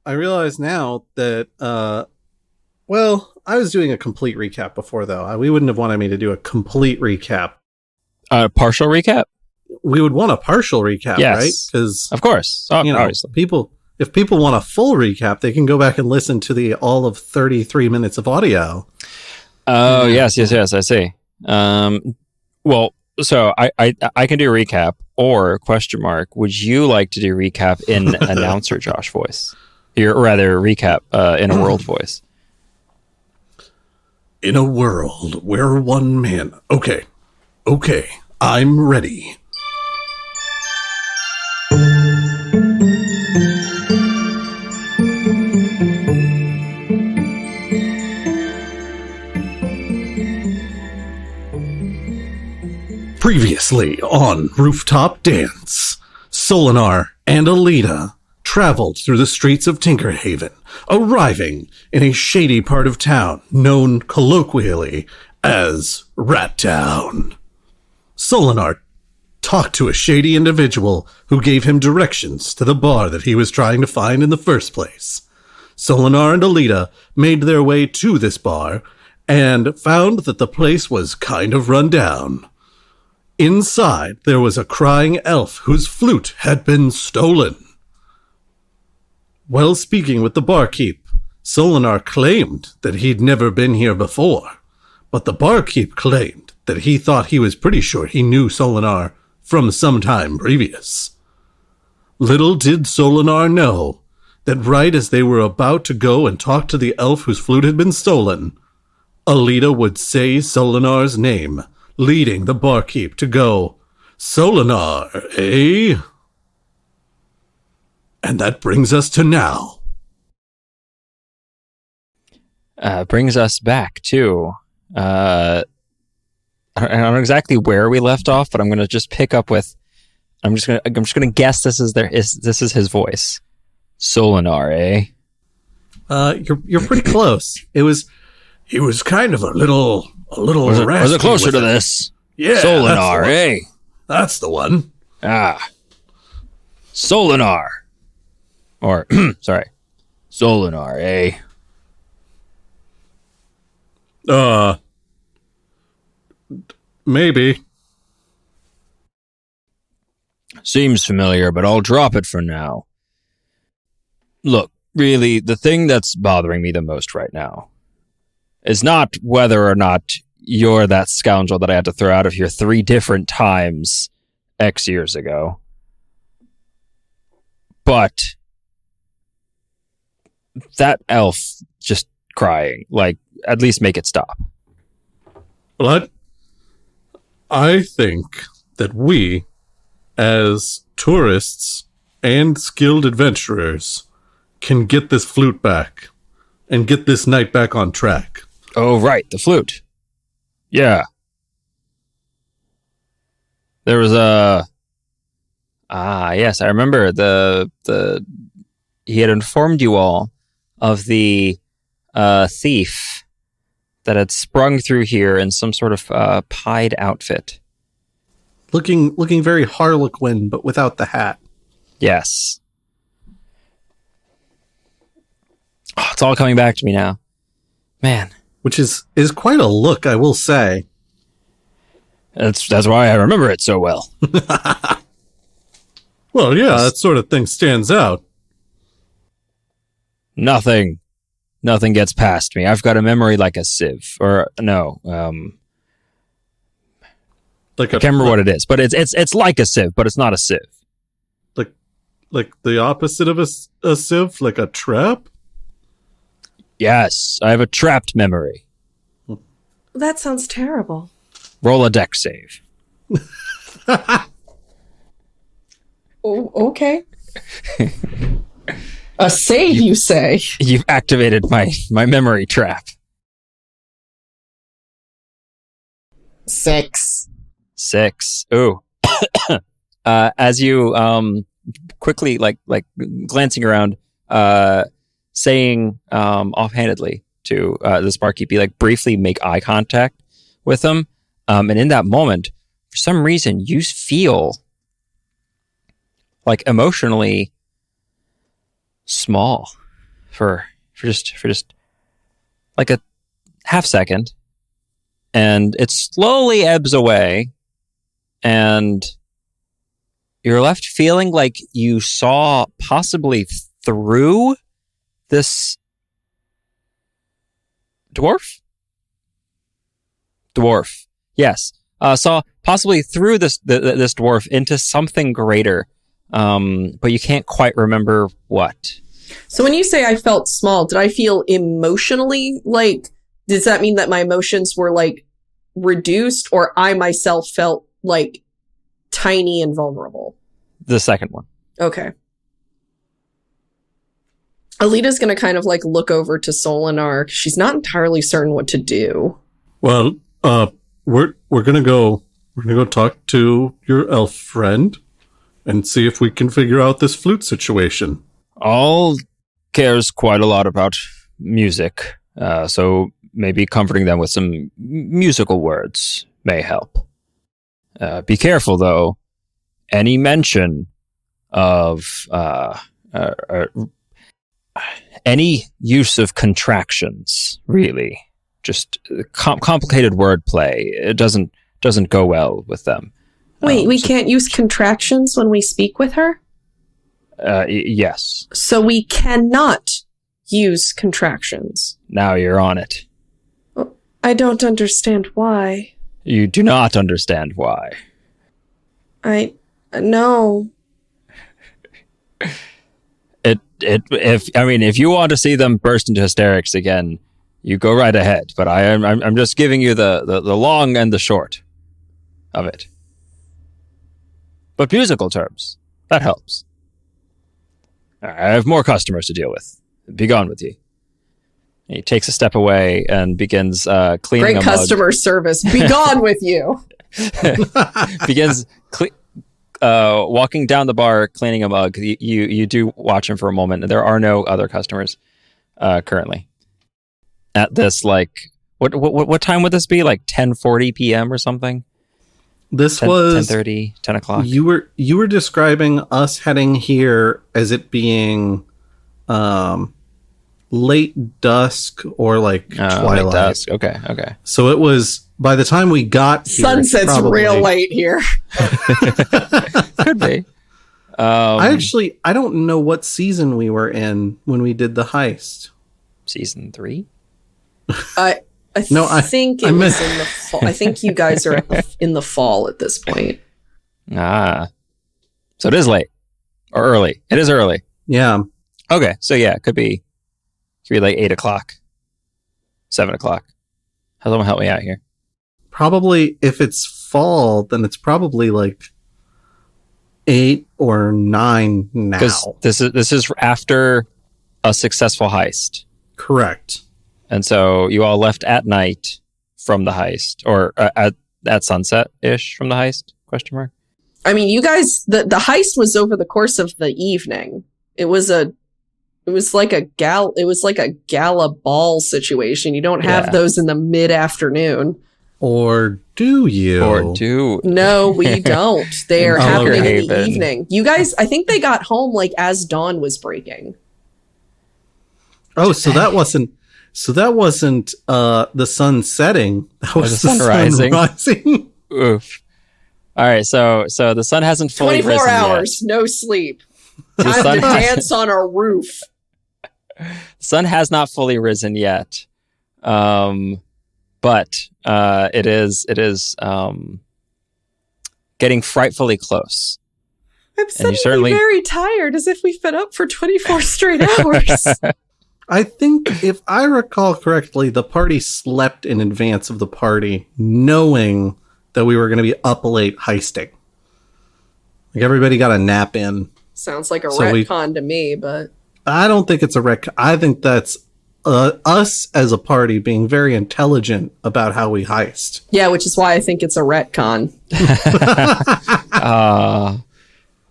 I realize now that, well, I was doing a complete recap before, though. We wouldn't have wanted me to do a complete recap. Partial recap? We would want a partial recap, Yes, right? Because, of course. Obviously. if people want a full recap, they can go back and listen to the all of 33 minutes of audio. Oh, yes, I see. Well, so I can do a recap, or question mark, would you like to do recap in announcer Josh voice? Or rather, recap in a world voice. In a world where one man... Okay, I'm ready. Previously on Rooftop Dance, Solinar and Alita traveled through the streets of Tinkerhaven, arriving in a shady part of town known colloquially as Rat Town. Solinar talked to a shady individual who gave him directions to the bar that he was trying to find in the first place. Solinar and Alita made their way to this bar and found that the place was kind of run down. Inside, there was a crying elf whose flute had been stolen. While speaking with the barkeep, Solinar claimed that he'd never been here before, but the barkeep claimed that he thought he was pretty sure he knew Solinar from some time previous. Little did Solinar know that right as they were about to go and talk to the elf whose flute had been stolen, Alita would say Solinar's name, leading the barkeep to go, "Solinar, eh?" And that brings us to now. Brings us back to... I don't know exactly where we left off, but I'm going to just pick up with... I'm just going to guess this is his voice. Solinar, eh? You're pretty close. He was kind of a little was it closer to this? Yeah. Solinar, eh? That's the one. Ah. Solinar. Or, sorry. Solinar, eh? Maybe. Seems familiar, but I'll drop it for now. Look, really, the thing that's bothering me the most right now is not whether or not you're that scoundrel that I had to throw out of here 3 different times X years ago. But that elf just crying, like, at least make it stop. But I think that we, as tourists and skilled adventurers, can get this flute back and get this night back on track. Oh, right, the flute. Yeah. There was a... yes, I remember he had informed you all of the thief that had sprung through here in some sort of pied outfit. Looking very Harlequin, but without the hat. Yes. Oh, it's all coming back to me now. Man. Which is quite a look, I will say. That's why I remember it so well. Well, yeah, that sort of thing stands out. Nothing gets past me. I've got a memory like a sieve. Or, no, I can't remember what it is, but it's like a sieve, but it's not a sieve. Like the opposite of a sieve? Like a trap? Yes, I have a trapped memory. That sounds terrible. Roll a deck save. Oh, okay. A save, you say? You've activated my memory trap. 6. 6. Ooh. As you quickly like glancing around, saying offhandedly to this barkeep, you like briefly make eye contact with him, and in that moment, for some reason, you feel like emotionally small. for just like a half second, and it slowly ebbs away, and you're left feeling like you saw possibly through this dwarf. Yes. Saw possibly through this dwarf into something greater, but you can't quite remember what. So when you say I felt small, did I feel emotionally like, does that mean that my emotions were like reduced, or I myself felt like tiny and vulnerable? The second one. Okay. Alita's going to kind of like look over to Solinar. She's not entirely certain what to do. Well, we're gonna go talk to your elf friend and see if we can figure out this flute situation. All cares quite a lot about music, so maybe comforting them with some musical words may help. Be careful, though. Any mention of any use of contractions, really, just complicated wordplay. It doesn't go well with them. Wait, we can't use contractions when we speak with her? Yes. So we cannot use contractions. Now you're on it. I don't understand why. You do not understand why. No. If you want to see them burst into hysterics again, you go right ahead. But I'm just giving you the long and the short of it. But musical terms, that helps. I have more customers to deal with. Be gone with you. He takes a step away and begins cleaning. Great customer service. Be gone with you. Begins walking down the bar, cleaning a mug. You do watch him for a moment. There are no other customers currently. At this, like, what time would this be? Like 10:40 p.m. or something? This was 10:30, 10 o'clock. You were describing us heading here as it being late dusk or like twilight. Late dusk. Okay. So it was, by the time we got here, sunset's real late here. Could be. I don't know what season we were in when we did the heist. Season 3? I think it was in the fall. I think you guys are in the fall at this point. So it is late or early. It is early. Yeah. Okay. So yeah, it could be like 8 o'clock, 7 o'clock. How someone help me out here? Probably, if it's fall, then it's probably like 8 or 9 now. Because this is after a successful heist. Correct. And so you all left at night from the heist, or at sunset-ish from the heist? Question mark. I mean, you guys, the heist was over the course of the evening. It was like a gala ball situation. You don't have those in the mid-afternoon. Or do you? No, we don't. They are happening in the Haven. evening. You guys, I think they got home like as dawn was breaking. Oh, so that wasn't the sun setting. That was the sun sun rising. Oof. All right, so the sun hasn't fully 24 risen hours, yet. no sleep. The Time sun to dance on a roof. The sun has not fully risen yet, but it is getting frightfully close. I'm suddenly very tired, as if we've been up for 24 straight hours. I think, if I recall correctly, the party slept in advance of the party, knowing that we were going to be up late heisting. Like, everybody got a nap in. Sounds like a retcon to me, but... I don't think it's a retcon. I think that's us as a party being very intelligent about how we heist. Yeah, which is why I think it's a retcon.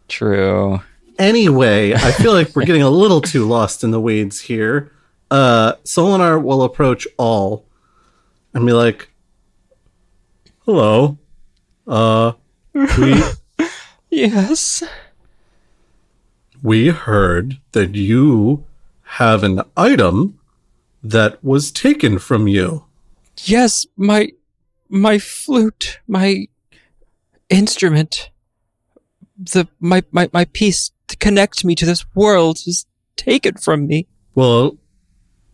True. Anyway, I feel like we're getting a little too lost in the weeds here. Solinar will approach all and be like, hello. Yes. We heard that you have an item that was taken from you. Yes, my flute, my instrument, my piece to connect me to this world was taken from me. Well,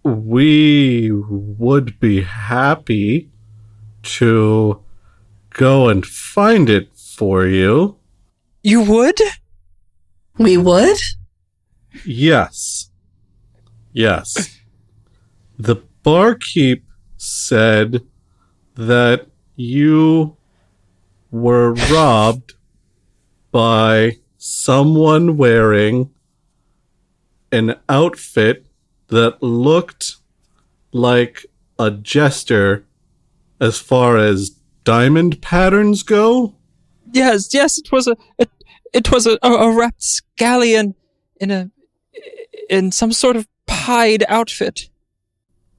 we would be happy to go and find it for you. You would? We would? Yes. Yes. The barkeep said that you were robbed by someone wearing an outfit that looked like a jester as far as diamond patterns go. Yes, it was a rapscallion in some sort of pied outfit.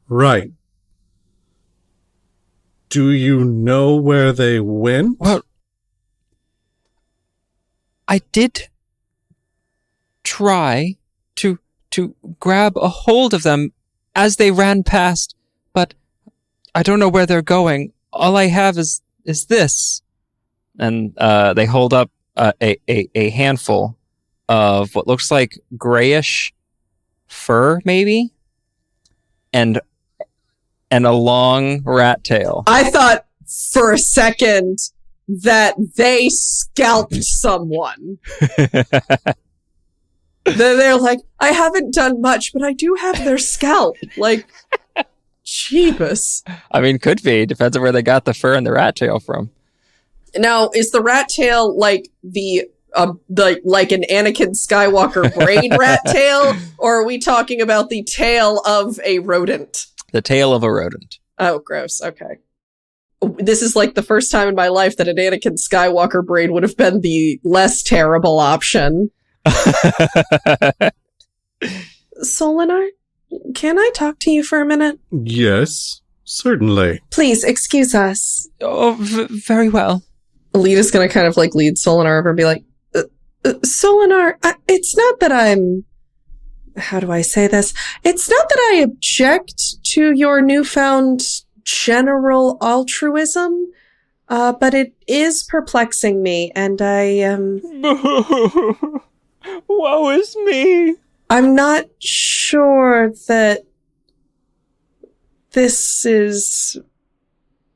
Right. Do you know where they went? Well, I did try to grab a hold of them as they ran past, but I don't know where they're going. All I have is this. And they hold up a handful of what looks like grayish fur, maybe, and a long rat tail. I thought for a second that they scalped someone. They're like, I haven't done much, but I do have their scalp. Like, Jeebus. I mean, could be. Depends on where they got the fur and the rat tail from. Now, is the rat tail like like an Anakin Skywalker braid rat tail, or are we talking about the tail of a rodent? The tail of a rodent. Oh, gross. Okay. This is like the first time in my life that an Anakin Skywalker braid would have been the less terrible option. Solinar, can I talk to you for a minute? Yes, certainly. Please, excuse us. Oh, very well. Alita's gonna kind of like lead Solinar over and be like, Solinar, it's not that I'm... How do I say this? It's not that I object to your newfound general altruism, but it is perplexing me, and Woe is me. I'm not sure that this is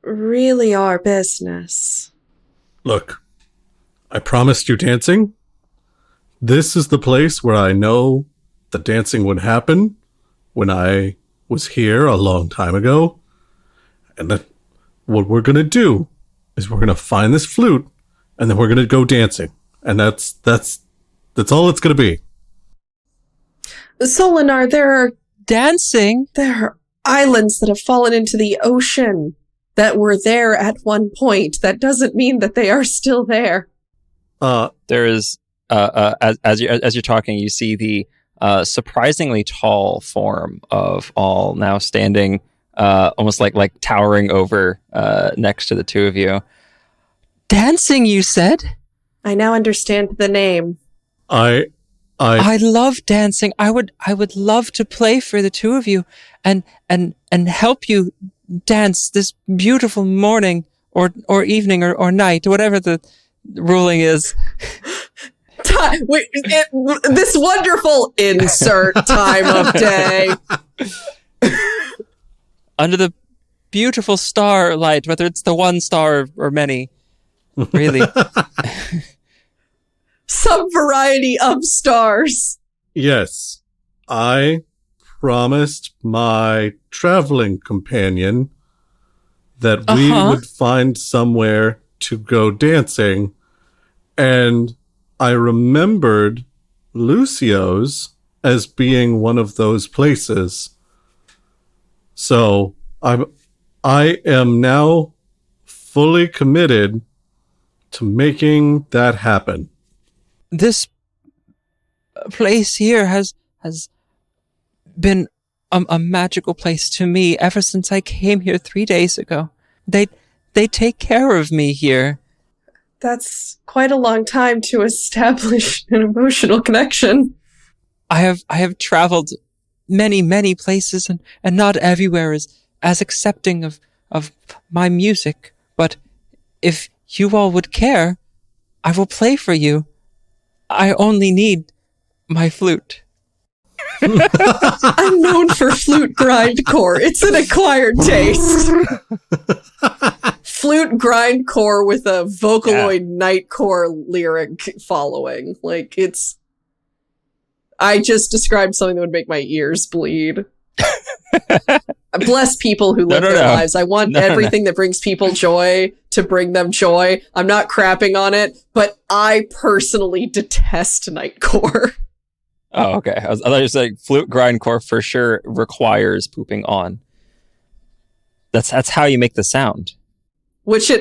really our business. Look, I promised you dancing. This is the place where I know the dancing would happen when I was here a long time ago. And that what we're going to do is we're going to find this flute and then we're going to go dancing. And that's all it's going to be. Solinar, there are dancing. There are islands that have fallen into the ocean that were there at one point. That doesn't mean that they are still there. There is, as you're talking, you see the surprisingly tall form of all now standing, almost like towering over next to the two of you. Dancing, you said? I now understand the name. I love dancing. I would love to play for the two of you and help you dance this beautiful morning or evening or night, whatever the ruling is. This wonderful insert time of day. Under the beautiful starlight, whether it's the one star or many, really. Some variety of stars. Yes, I promised my traveling companion that we would find somewhere to go dancing, and I remembered Lucio's as being one of those places. So I am now fully committed to making that happen. This place here has been a magical place to me ever since I came here 3 days ago. They take care of me here. That's quite a long time to establish an emotional connection. I have traveled many, many places, and not everywhere is as accepting of my music. But if you all would care, I will play for you. I only need my flute. I'm known for flute grindcore. It's an acquired taste. Flute grindcore with a Vocaloid Nightcore lyric following. Like, it's... I just described something that would make my ears bleed. Bless people who live their lives. I want everything that brings people joy to bring them joy. I'm not crapping on it, but I personally detest Nightcore. Oh, okay. I thought you were saying flute grindcore for sure requires pooping on. That's how you make the sound. Which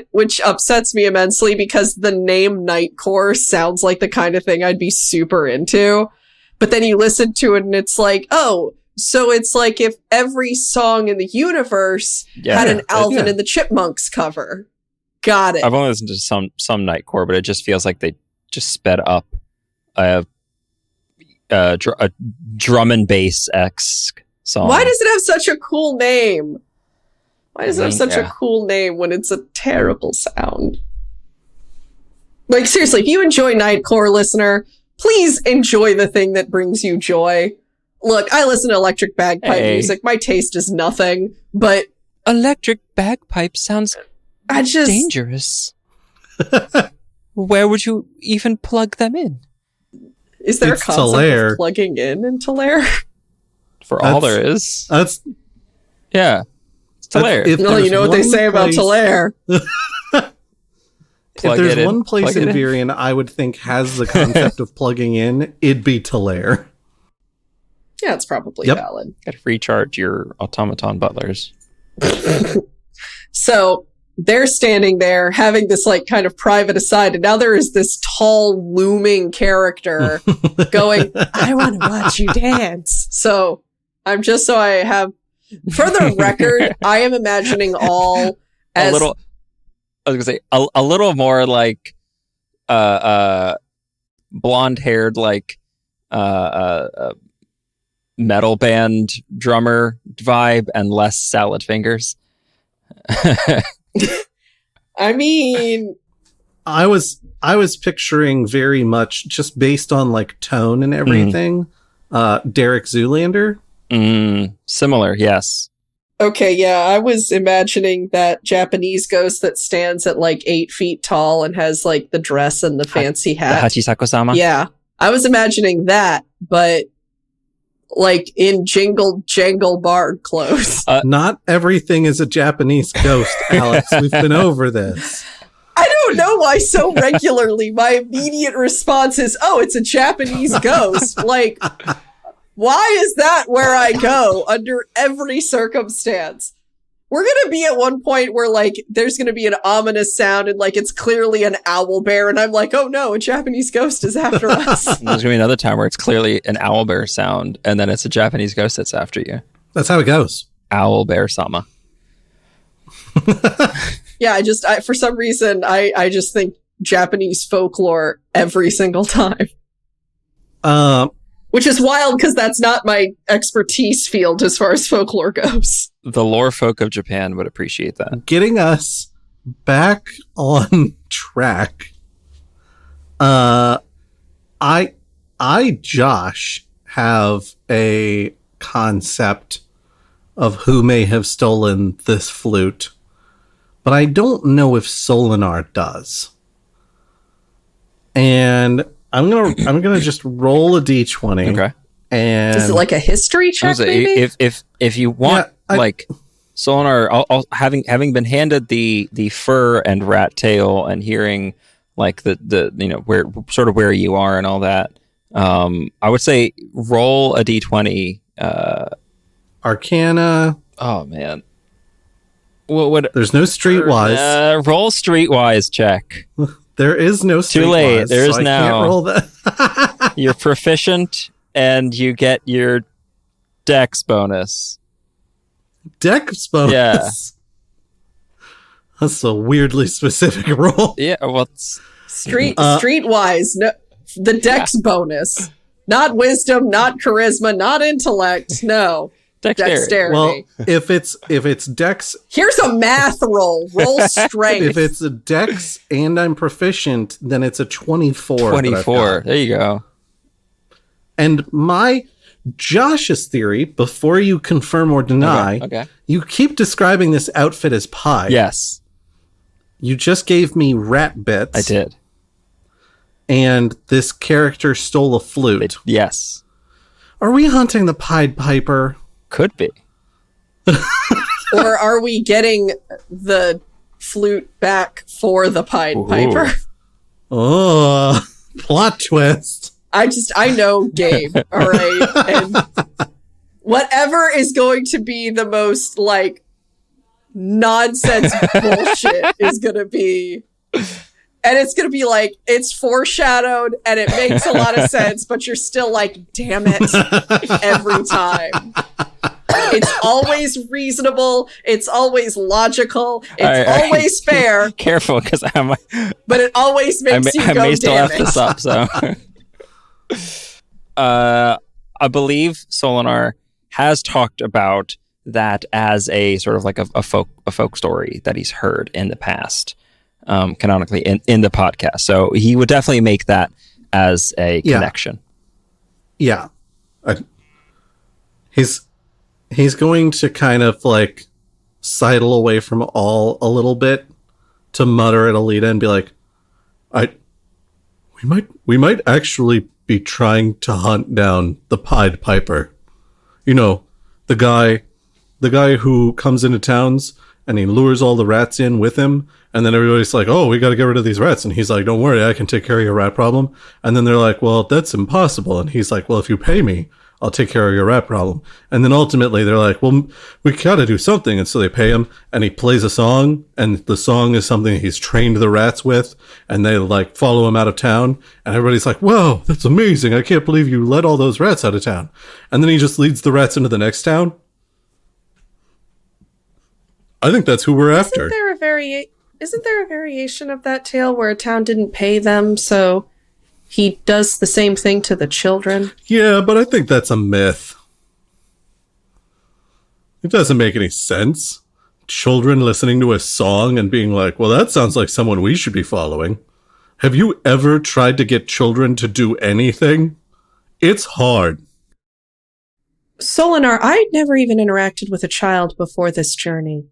upsets me immensely because the name Nightcore sounds like the kind of thing I'd be super into. But then you listen to it and it's like, oh, so it's like if every song in the universe had an Alvin and the Chipmunks cover. Got it. I've only listened to some Nightcore, but it just feels like they just sped up a drum and bass-esque song. Why does it have such a cool name? Why does it have such a cool name when it's a terrible sound? Like, seriously, if you enjoy Nightcore, listener, please enjoy the thing that brings you joy. Look, I listen to electric bagpipe music. My taste is nothing, but... Electric bagpipe sounds dangerous. Where would you even plug them in? Is there a concept of plugging in Talair? For all there is. Yeah. It's Talair. Well, you know what they say about Talair. If there's one place in Virion I would think has the concept of plugging in, it'd be Talair. Yeah, it's probably valid. Got to recharge your automaton butlers. So they're standing there having this like kind of private aside, and now there is this tall looming character going, I want to watch you dance. So I have, for the record, I am imagining all as... I was going to say, a little more like blonde-haired, like metal band drummer vibe and less salad fingers. I mean, I was picturing very much just based on like tone and everything. Derek Zoolander. Similar, yes. Okay, yeah, I was imagining that Japanese ghost that stands at like 8 feet tall and has like the dress and the fancy hat. The Hachisako-sama? Yeah, I was imagining that, but like in Jingle Jangle Bard clothes. Not everything is a Japanese ghost, Alex. We've been over this. I don't know why so regularly my immediate response is, oh, it's a Japanese ghost. Like, why is that where I go under every circumstance? We're going to be at one point where, like, there's going to be an ominous sound and, like, it's clearly an owl bear. And I'm like, oh, no, a Japanese ghost is after us. There's going to be another time where it's clearly an owl bear sound and then it's a Japanese ghost that's after you. That's how it goes. Owl bear sama. Yeah, for some reason, I just think Japanese folklore every single time. Which is wild because that's not my expertise field as far as folklore goes. The lore folk of Japan would appreciate that. Getting us back on track. Josh, have a concept of who may have stolen this flute, but I don't know if Solinar does. And I'm gonna just roll a d20. Okay. And is it like a history check? Maybe? If you want, like Solinar, having been handed the fur and rat tail and hearing like the where you are and all that, I would say roll a d20. Arcana. Oh man. What? There's no streetwise. Roll streetwise check. There is no streetwise. Too late. There is so now. I can't roll that. You're proficient, and you get your dex bonus. Dex bonus? Yeah. That's a weirdly specific roll. Yeah, well, streetwise. No, the dex bonus. Not wisdom, not charisma, not intellect. No. Dexterity. Well, if it's dex, here's a math roll. Roll strength. If it's a dex and I'm proficient, then it's a 24. 24. There you go. And Josh's theory, before you confirm or deny, okay. You keep describing this outfit as pie. Yes. You just gave me rat bits. I did. And this character stole a flute. Yes. Are we hunting the Pied Piper? Could be. Or are we getting the flute back for the Pied Piper? Oh, plot twist. I know game, all right? And whatever is going to be the most, like, nonsense bullshit is going to be... And it's going to be like, it's foreshadowed and it makes a lot of sense, but you're still like, damn it, every time. It's always reasonable. It's always logical. It's always fair. Careful, because but it always makes you go, I may still damn have this up, so. I believe Solinar has talked about that as a sort of like a folk story that he's heard in the past. Canonically in the podcast. So he would definitely make that as a connection. Yeah. He's going to kind of like sidle away from all a little bit to mutter at Alita and be like, we might actually be trying to hunt down the Pied Piper. You know, the guy who comes into towns and he lures all the rats in with him. And then everybody's like, oh, we got to get rid of these rats. And he's like, don't worry, I can take care of your rat problem. And then they're like, well, that's impossible. And he's like, well, if you pay me, I'll take care of your rat problem. And then ultimately they're like, well, we got to do something. And so they pay him and he plays a song. And the song is something he's trained the rats with. And they like follow him out of town. And everybody's like, whoa, that's amazing. I can't believe you let all those rats out of town. And then he just leads the rats into the next town. I think that's who we're after. Isn't there a variation of that tale where a town didn't pay them, so he does the same thing to the children? Yeah, but I think that's a myth. It doesn't make any sense. Children listening to a song and being like, well, that sounds like someone we should be following. Have you ever tried to get children to do anything? It's hard. Solinar, I never even interacted with a child before this journey.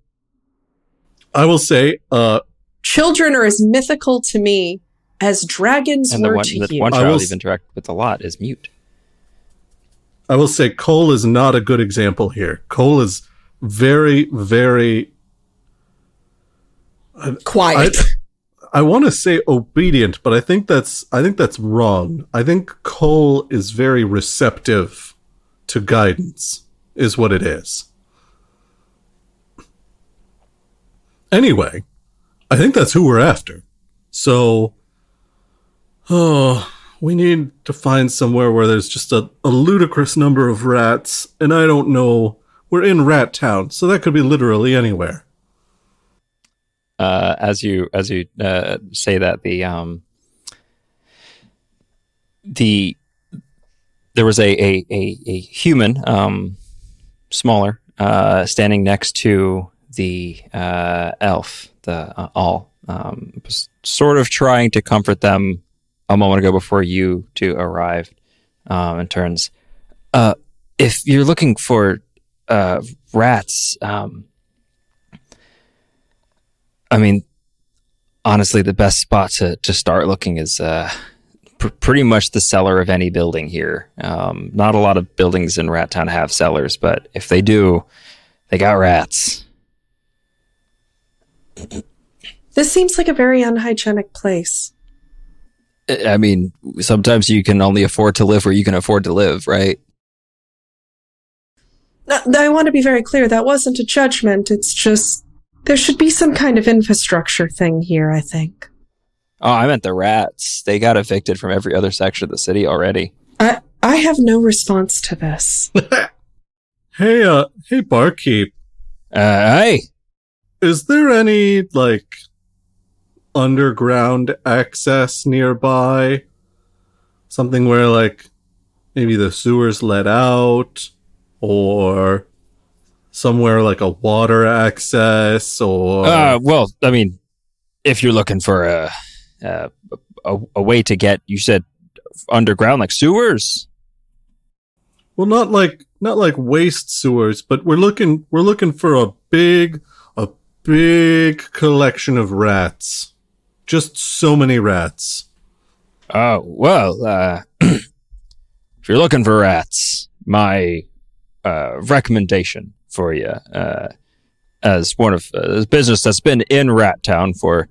I will say, children are as mythical to me as dragons were to you. One child you've interacted with a lot is Mute. I will say Cole is not a good example here. Cole is very, very quiet. I want to say obedient, but I think that's wrong. I think Cole is very receptive to guidance, is what it is. Anyway, I think that's who we're after. So, we need to find somewhere where there's just a ludicrous number of rats, and I don't know. We're in Rat Town, so that could be literally anywhere. As you say that, there was a human, smaller, standing next to the elf, was sort of trying to comfort them a moment ago before you two arrived, and turns. If you're looking for rats, I mean, honestly, the best spot to start looking is pretty much the cellar of any building here. Not a lot of buildings in Rat Town have cellars, but if they do, they got rats. This seems like a very unhygienic place. I mean, sometimes you can only afford to live where you can afford to live, right? I want to be very clear. That wasn't a judgment. It's just, there should be some kind of infrastructure thing here, I think. Oh, I meant the rats. They got evicted from every other section of the city already. I have no response to this. Hey, barkeep. Hey. Is there any, like, underground access nearby? Something where, like, maybe the sewers let out, or somewhere like a water access, or well, I mean, if you're looking for a way to get, you said underground, like sewers. Well, not like waste sewers, but we're looking for a big collection of rats. Just so many rats. Oh, well, if you're looking for rats, my recommendation for you, as one of a business that's been in Rat Town for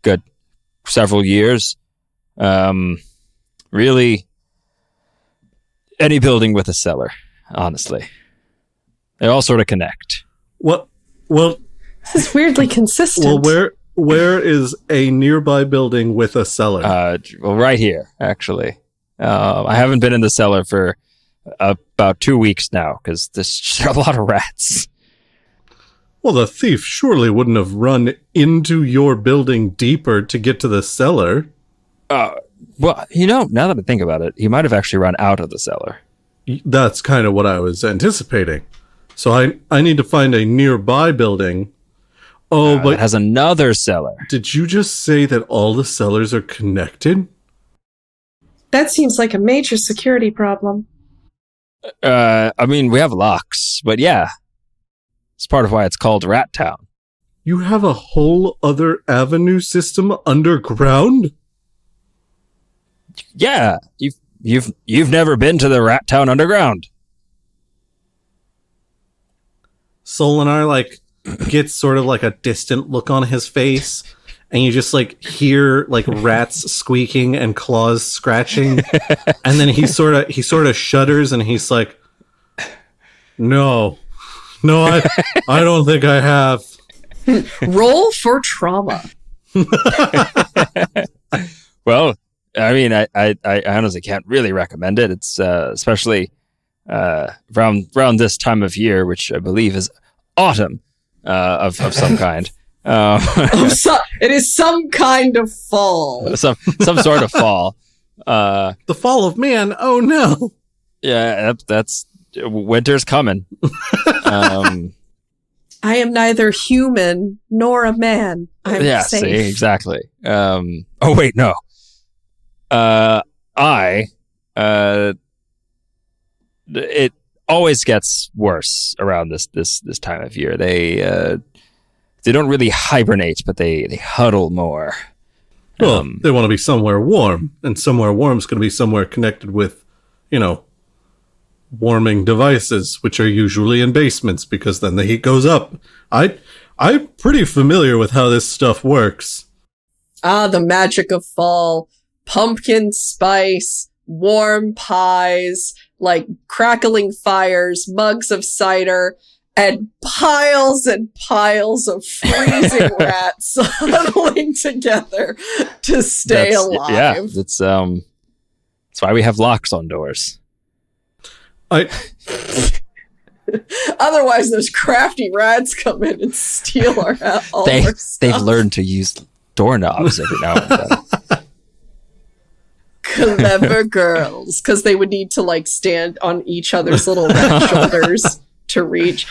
good several years, really, any building with a cellar, honestly. They all sort of connect. Well, this is weirdly consistent. Well, where is a nearby building with a cellar? Well, right here, actually. I haven't been in the cellar for about 2 weeks now because there's just a lot of rats. Well, the thief surely wouldn't have run into your building deeper to get to the cellar. Well, now that I think about it, he might have actually run out of the cellar. That's kind of what I was anticipating. So I need to find a nearby building. Oh, but it has another cellar. Did you just say that all the cellars are connected? That seems like a major security problem. I mean, we have locks, but yeah. It's part of why it's called Rat Town. You have a whole other avenue system underground? Yeah, you've never been to the Rat Town Underground. Solinar, gets sort of like a distant look on his face, and you just hear rats squeaking and claws scratching, and then he sort of shudders and he's like, No, I don't think I have. Roll for trauma. Well, I mean, I honestly can't really recommend it. It's especially around this time of year, which I believe is autumn of some kind. It is some kind of fall. Some sort of fall. The fall of man. Oh no. Yeah, that's winter's coming. I am neither human nor a man. I'm safe. See, exactly. Oh wait, no. It always gets worse around this time of year. They don't really hibernate, but they huddle more. Well, they want to be somewhere warm, and somewhere warm is going to be somewhere connected with, warming devices, which are usually in basements, because then the heat goes up. I'm pretty familiar with how this stuff works. Ah, the magic of fall. Pumpkin spice, warm pies, crackling fires, mugs of cider, and piles of freezing rats huddling together to stay alive. Yeah, that's why we have locks on doors. Otherwise, those crafty rats come in and steal all our stuff. They've learned to use doorknobs every now and then. Clever girls, because they would need to stand on each other's little rat shoulders to reach.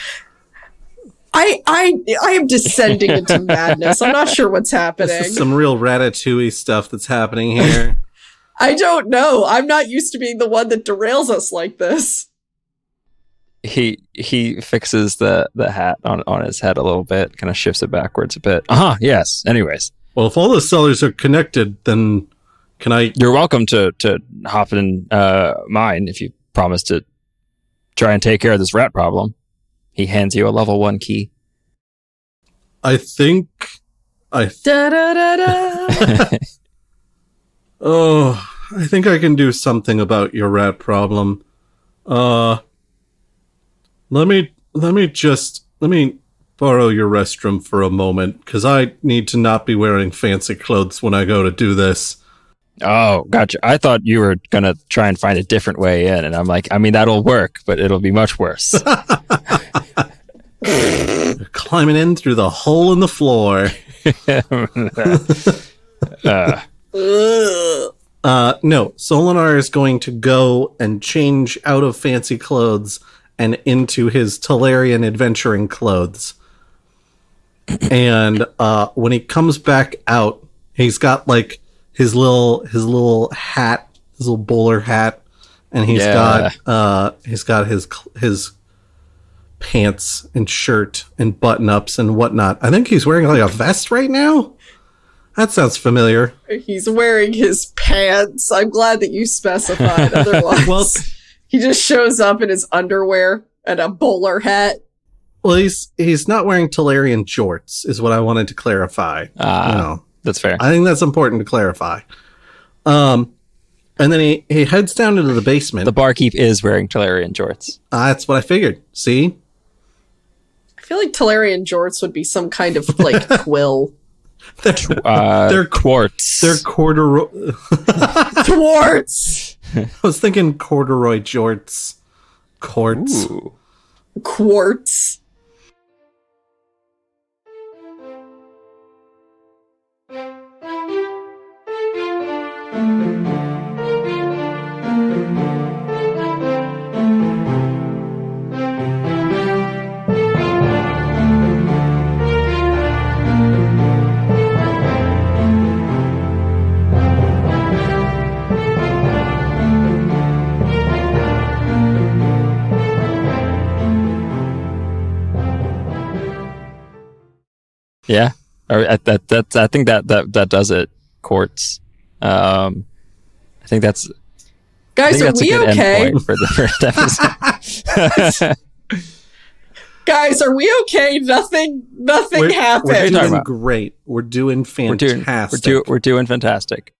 I am descending into madness. I'm not sure what's happening. This is some real Ratatouille stuff that's happening here. I don't know. I'm not used to being the one that derails us like this. He fixes the hat on his head a little bit, kind of shifts it backwards a bit. Yes. Anyways. Well, if all the cellars are connected, then can I... You're welcome to hop in mine if you promise to try and take care of this rat problem. He hands you a level 1 key. I think... Da-da-da-da. Oh, I think I can do something about your rat problem. Let me borrow your restroom for a moment, because I need to not be wearing fancy clothes when I go to do this. Oh, gotcha. I thought you were going to try and find a different way in, and I'm like, I mean, that'll work, but it'll be much worse. Climbing in through the hole in the floor. No, Solinar is going to go and change out of fancy clothes and into his Talarian adventuring clothes. And when he comes back out, he's got like his little hat, his little bowler hat, and he's got his pants and shirt and button-ups and whatnot. I think he's wearing like a vest right now. That sounds familiar. He's wearing his pants. I'm glad that you specified. Otherwise, Well, he just shows up in his underwear and a bowler hat. well, he's not wearing Talarian jorts, is what I wanted to clarify. That's fair. I think that's important to clarify. And then he heads down into the basement. The barkeep is wearing Talarian jorts. That's what I figured. See? I feel like Talarian jorts would be some kind of like quill. They're quartz. They're corduroy. Thwarts! I was thinking corduroy jorts. Quartz. Ooh. Quartz. Yeah, I think that does it. Quartz. I think that's. Guys, are we okay? For the first episode. Guys, are we okay? Nothing happened. We're talking doing about? great. We're doing fantastic. We're doing fantastic.